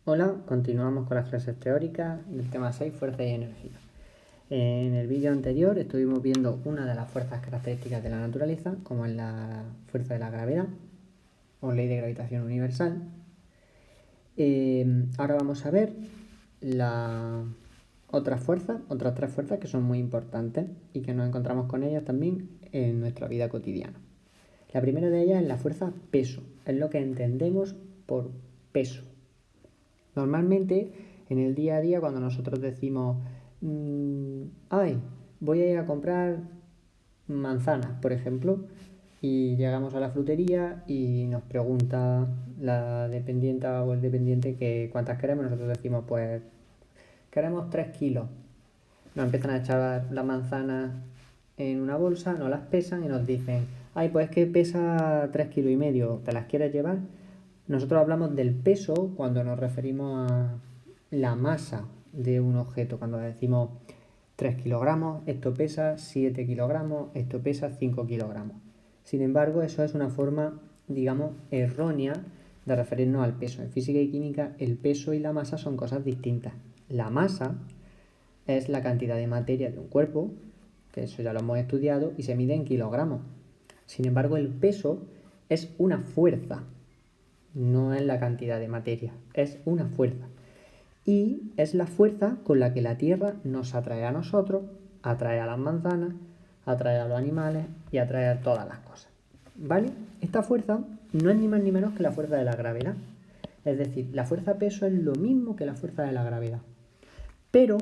Hola, continuamos con las clases teóricas del tema 6, fuerza y energía. En el vídeo anterior estuvimos viendo una de las fuerzas características de la naturaleza, como es la fuerza de la gravedad o ley de gravitación universal. Ahora vamos a ver otras tres fuerzas que son muy importantes y que nos encontramos con ellas también en nuestra vida cotidiana. La primera de ellas es la fuerza peso, es lo que entendemos por peso. Normalmente, en el día a día, cuando nosotros decimos, voy a ir a comprar manzanas, por ejemplo, y llegamos a la frutería y nos pregunta la dependienta o el dependiente que cuántas queremos, nosotros decimos, pues, queremos 3 kilos. Nos empiezan a echar las manzanas en una bolsa, nos las pesan y nos dicen, pues es que pesa 3,5 kilos, ¿te las quieres llevar? Nosotros hablamos del peso cuando nos referimos a la masa de un objeto. Cuando decimos 3 kilogramos, esto pesa 7 kilogramos, esto pesa 5 kilogramos. Sin embargo, eso es una forma, digamos, errónea de referirnos al peso. En física y química, el peso y la masa son cosas distintas. La masa es la cantidad de materia de un cuerpo, que eso ya lo hemos estudiado, y se mide en kilogramos. Sin embargo, el peso es una fuerza. No es la cantidad de materia, es una fuerza. Y es la fuerza con la que la Tierra nos atrae a nosotros, atrae a las manzanas, atrae a los animales y atrae a todas las cosas. ¿Vale? Esta fuerza no es ni más ni menos que la fuerza de la gravedad. Es decir, la fuerza peso es lo mismo que la fuerza de la gravedad. Pero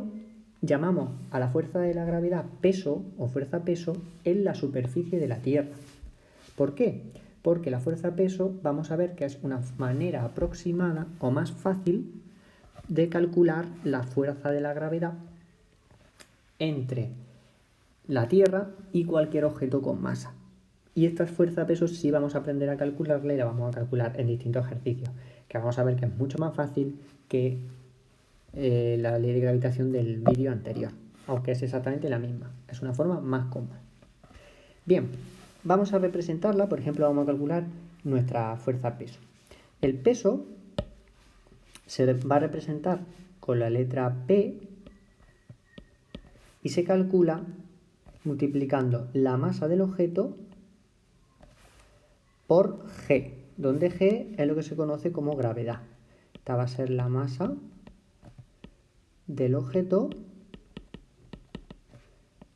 llamamos a la fuerza de la gravedad peso o fuerza peso en la superficie de la Tierra. ¿Por qué? Porque la fuerza peso vamos a ver que es una manera aproximada o más fácil de calcular la fuerza de la gravedad entre la Tierra y cualquier objeto con masa. Y esta fuerza peso sí vamos a aprender a calcularla y la vamos a calcular en distintos ejercicios, que vamos a ver que es mucho más fácil que la ley de gravitación del vídeo anterior, aunque es exactamente la misma, es una forma más cómoda. Bien, vamos a representarla, por ejemplo, vamos a calcular nuestra fuerza peso. El peso se va a representar con la letra P y se calcula multiplicando la masa del objeto por G, donde G es lo que se conoce como gravedad. Esta va a ser la masa del objeto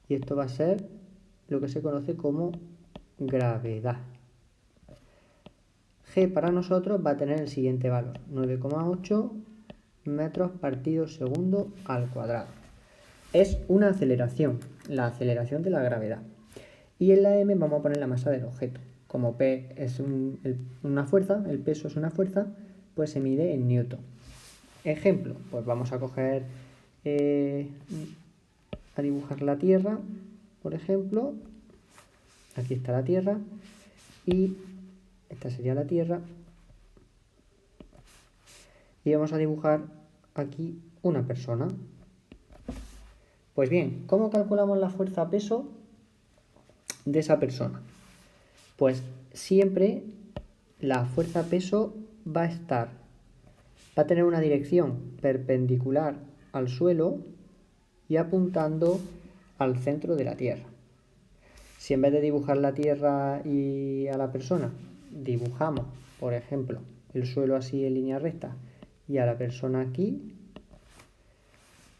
y esto va a ser lo que se conoce como gravedad. G para nosotros va a tener el siguiente valor, 9,8 metros partido segundo al cuadrado. Es una aceleración, la aceleración de la gravedad. Y en la M vamos a poner la masa del objeto. Como P es una fuerza, el peso es una fuerza, pues se mide en newton. Ejemplo, pues vamos a coger, a dibujar la Tierra, por ejemplo. Aquí está la Tierra y esta sería la Tierra. Y vamos a dibujar aquí una persona. Pues bien, ¿cómo calculamos la fuerza peso de esa persona? Pues siempre la fuerza peso va a tener una dirección perpendicular al suelo y apuntando al centro de la Tierra. Si en vez de dibujar la Tierra y a la persona, dibujamos, por ejemplo, el suelo así en línea recta y a la persona aquí,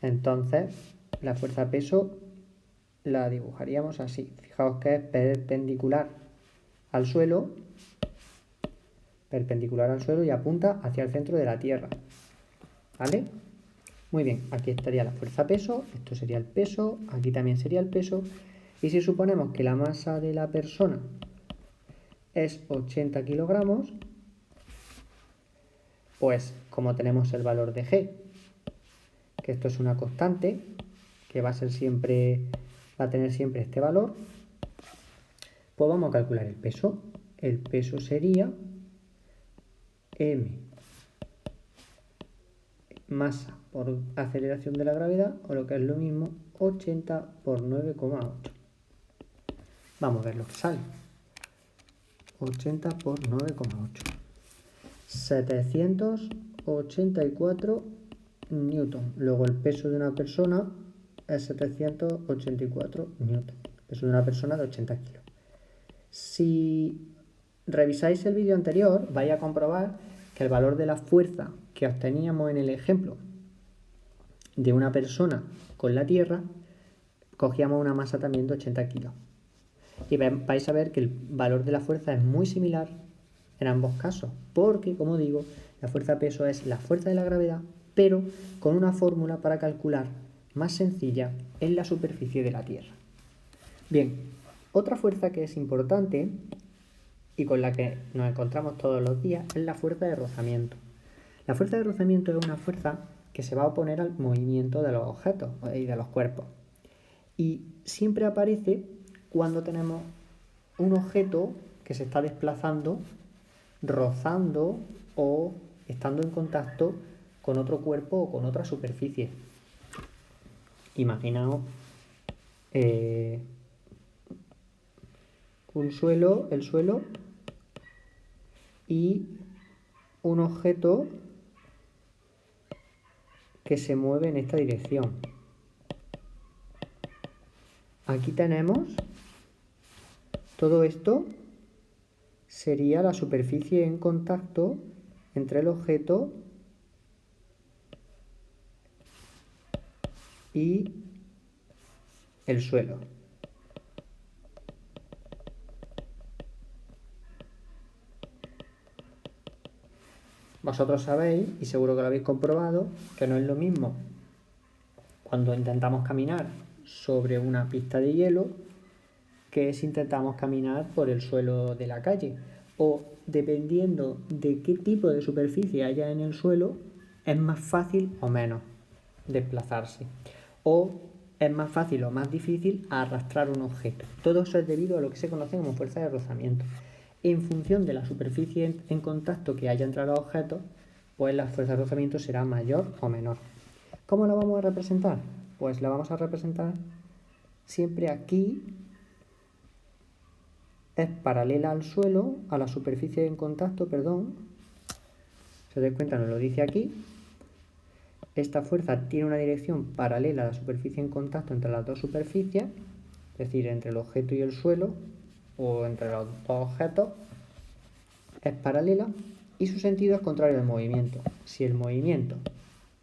entonces la fuerza peso la dibujaríamos así. Fijaos que es perpendicular al suelo y apunta hacia el centro de la Tierra. ¿Vale? Muy bien, aquí estaría la fuerza peso, esto sería el peso, aquí también sería el peso. Y si suponemos que la masa de la persona es 80 kilogramos, pues como tenemos el valor de G, que esto es una constante, que va a tener siempre este valor, pues vamos a calcular el peso. El peso sería M masa por aceleración de la gravedad, o lo que es lo mismo, 80 por 9,8. Vamos a ver lo que sale. 80 por 9,8. 780 784 newton. Luego el peso de una persona es 784 newton. El peso de una persona de 80 kilos. Si revisáis el vídeo anterior, vais a comprobar que el valor de la fuerza que obteníamos en el ejemplo de una persona con la Tierra, cogíamos una masa también de 80 kilos. Y vais a ver que el valor de la fuerza es muy similar en ambos casos, porque, como digo, la fuerza-peso es la fuerza de la gravedad, pero con una fórmula para calcular más sencilla en la superficie de la Tierra. Bien, otra fuerza que es importante y con la que nos encontramos todos los días es la fuerza de rozamiento. La fuerza de rozamiento es una fuerza que se va a oponer al movimiento de los objetos y de los cuerpos. Y siempre aparece cuando tenemos un objeto que se está desplazando, rozando o estando en contacto con otro cuerpo o con otra superficie. Imaginaos el suelo y un objeto que se mueve en esta dirección. Aquí tenemos todo esto, sería la superficie en contacto entre el objeto y el suelo. Vosotros sabéis, y seguro que lo habéis comprobado, que no es lo mismo cuando intentamos caminar sobre una pista de hielo que si intentamos caminar por el suelo de la calle. O dependiendo de qué tipo de superficie haya en el suelo, es más fácil o menos desplazarse. O es más fácil o más difícil arrastrar un objeto. Todo eso es debido a lo que se conoce como fuerza de rozamiento. En función de la superficie en contacto que haya entre los objetos, pues la fuerza de rozamiento será mayor o menor. ¿Cómo la vamos a representar? Pues la vamos a representar siempre aquí. Es paralela al suelo, a la superficie en contacto, perdón. Si os dais cuenta, nos lo dice aquí. Esta fuerza tiene una dirección paralela a la superficie en contacto entre las dos superficies, es decir, entre el objeto y el suelo, o entre los dos objetos, es paralela y su sentido es contrario al movimiento. Si el movimiento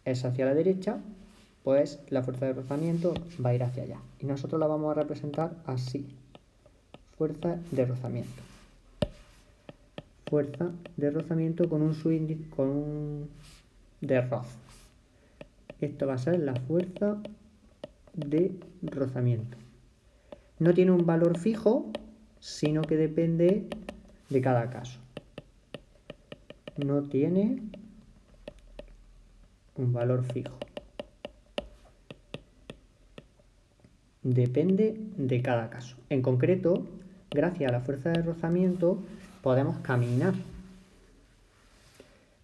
es hacia la derecha, pues la fuerza de rozamiento va a ir hacia allá. Y nosotros la vamos a representar así. Fuerza de rozamiento. Fuerza de rozamiento con un subíndice, con un de roz. Esto va a ser la fuerza de rozamiento. No tiene un valor fijo, sino que depende de cada caso. No tiene un valor fijo. Depende de cada caso. En concreto, gracias a la fuerza de rozamiento, podemos caminar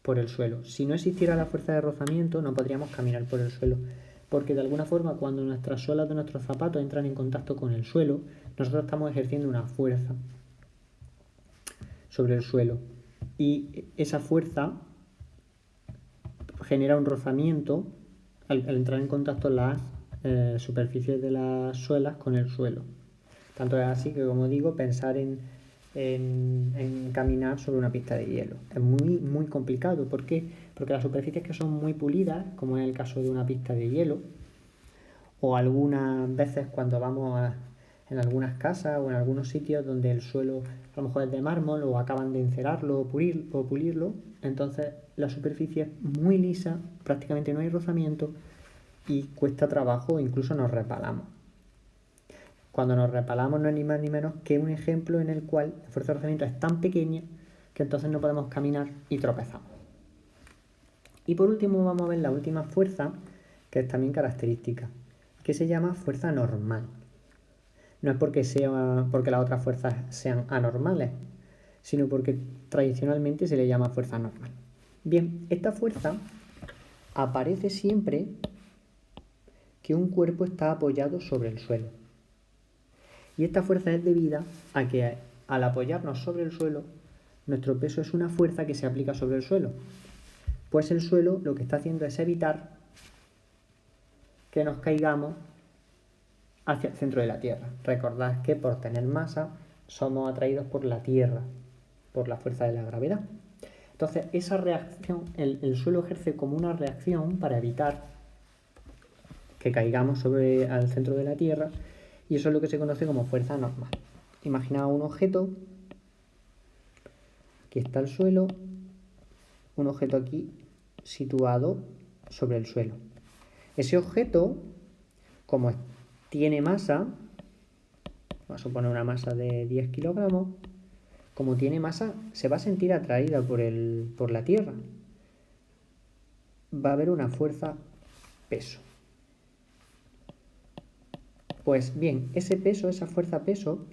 por el suelo. Si no existiera la fuerza de rozamiento, no podríamos caminar por el suelo, porque de alguna forma cuando nuestras suelas de nuestros zapatos entran en contacto con el suelo, nosotros estamos ejerciendo una fuerza sobre el suelo y esa fuerza genera un rozamiento al entrar en contacto las superficies de las suelas con el suelo. Tanto es así que, como digo, pensar en caminar sobre una pista de hielo es muy complicado. ¿Por qué? Porque las superficies que son muy pulidas, como es el caso de una pista de hielo, o algunas veces cuando vamos en algunas casas o en algunos sitios donde el suelo a lo mejor es de mármol o acaban de encerarlo o pulirlo, entonces la superficie es muy lisa, prácticamente no hay rozamiento y cuesta trabajo, incluso nos resbalamos. Cuando nos resbalamos no es ni más ni menos que un ejemplo en el cual la fuerza de rozamiento es tan pequeña que entonces no podemos caminar y tropezamos. Y por último vamos a ver la última fuerza, que es también característica, que se llama fuerza normal. No es porque las otras fuerzas sean anormales, sino porque tradicionalmente se le llama fuerza normal. Bien, esta fuerza aparece siempre que un cuerpo está apoyado sobre el suelo. Y esta fuerza es debida a que al apoyarnos sobre el suelo, nuestro peso es una fuerza que se aplica sobre el suelo. Pues el suelo lo que está haciendo es evitar que nos caigamos hacia el centro de la Tierra. Recordad que por tener masa somos atraídos por la Tierra, por la fuerza de la gravedad. Entonces, esa reacción, el suelo ejerce como una reacción para evitar que caigamos al centro de la Tierra, y eso es lo que se conoce como fuerza normal. Imaginaos un objeto, aquí está el suelo, un objeto aquí situado sobre el suelo. Ese objeto, como tiene masa, vamos a suponer una masa de 10 kilogramos, como tiene masa, se va a sentir atraída por la Tierra. Va a haber una fuerza-peso. Pues bien, ese peso, esa fuerza-peso,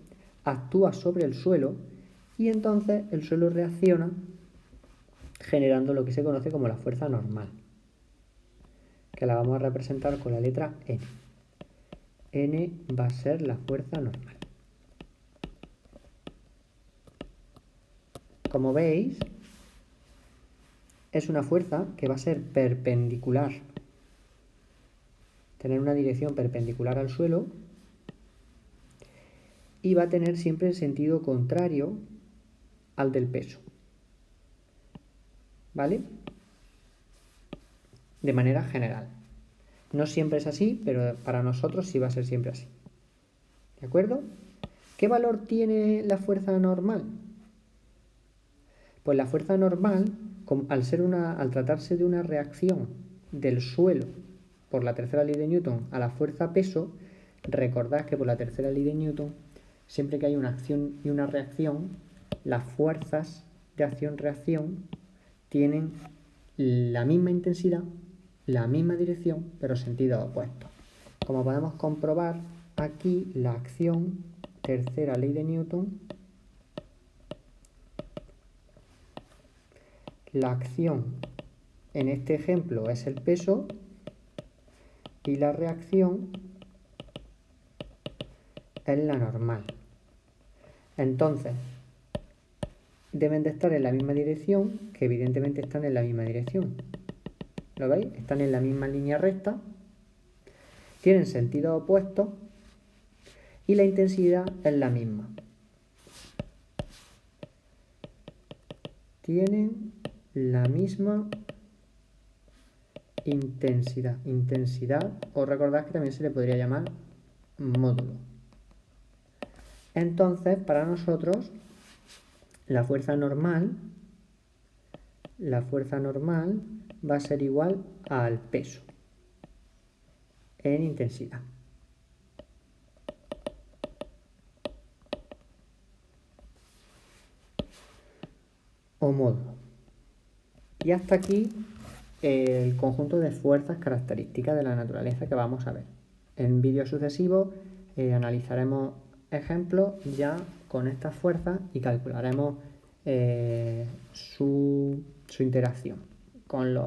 actúa sobre el suelo y entonces el suelo reacciona generando lo que se conoce como la fuerza normal, que la vamos a representar con la letra N. N va a ser la fuerza normal. Como veis, es una fuerza que va a ser perpendicular, tener una dirección perpendicular al suelo, y va a tener siempre el sentido contrario al del peso. ¿Vale? De manera general. No siempre es así, pero para nosotros sí va a ser siempre así. ¿De acuerdo? ¿Qué valor tiene la fuerza normal? Pues la fuerza normal, al tratarse de una reacción del suelo por la tercera ley de Newton a la fuerza peso, recordad que por la tercera ley de Newton, siempre que hay una acción y una reacción, las fuerzas de acción-reacción tienen la misma intensidad, la misma dirección, pero sentido opuesto. Como podemos comprobar, aquí la acción, tercera ley de Newton, la acción en este ejemplo es el peso y la reacción es la normal. Entonces, deben de estar en la misma dirección, que evidentemente están en la misma dirección. ¿Lo veis? Están en la misma línea recta, tienen sentido opuesto y la intensidad es la misma. Tienen la misma intensidad. Intensidad, os recordad que también se le podría llamar módulo. Entonces, para nosotros, la fuerza normal va a ser igual al peso en intensidad. O módulo. Y hasta aquí el conjunto de fuerzas características de la naturaleza que vamos a ver. En vídeos sucesivos analizaremos ejemplos ya con estas fuerzas y calcularemos su interacción con los